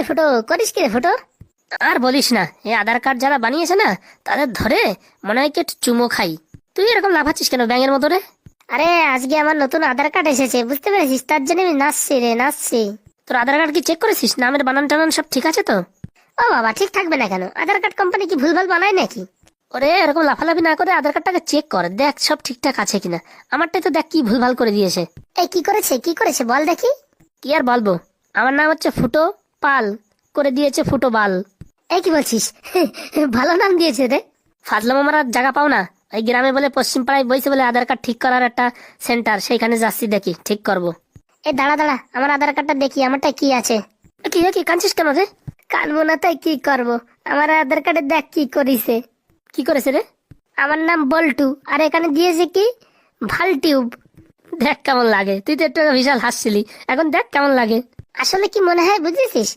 ফুটো, করিস কি রে ফুটো? আর বলিস না, এই আধার কার্ড যারা বানিয়েছে না, তাদের ধরে মনে হয় কি একটু চুমো খাই। তুই এরকম লাফাচ্ছিস কেন ব্যাঙের মতো রে? আরে আজকে আমার নতুন আধার কার্ড এসেছে, বুঝতে পেরেছিস? তার জন্য আমি নাচছি রে, নাচছি। তোর আধার কার্ড কি চেক করেছিস? নামের বানান টানান সব ঠিক আছে তো? ও বাবা, ঠিক থাকবে না কেন? আধার কার্ড কোম্পানি কি ভুলভাল বানায় নাকি? ওরে এরকম লাফালাফি না করে আধার কার্ডটাকে চেক কর, দেখ সব ঠিকঠাক আছে কিনা। আমারটাই তো দেখ কি ভুলভাল করে দিয়েছে। এই কি করেছে, কি করেছে বল দেখি। কি আর বলবো, আমার নাম হচ্ছে ফুটো পাল, করে দিয়েছে ফুটো বাল। এই কি বলছিস? ভালো নাম দিয়েছে রে। ফাজলামো মারার জায়গা পাও না? ওই গ্রামে বলে পশ্চিম পাড়ায় বইছে বলে আধার কার্ড ঠিক করার একটা সেন্টার, সেইখানে যাচ্ছি দেখি ঠিক করব। এই দাঁড়া দাঁড়া, আমার আধার কার্ডটা দেখি, আমারটা কি আছে। কি কি কাঁদছিস কেন রে? কানবো না তাই কি করব? আমার আধার কার্ডে দেখ কি করিছে। কি করেছে রে? আমার নাম বল্টু, আর এখানে দিয়েছে কি ভাল টিউব। দেখ কেমন লাগে, তুই তো একটু আগে বিশাল হাসছিলি, এখন দেখ কেমন লাগে। আসলে কি মনে হয় বুঝেছিস?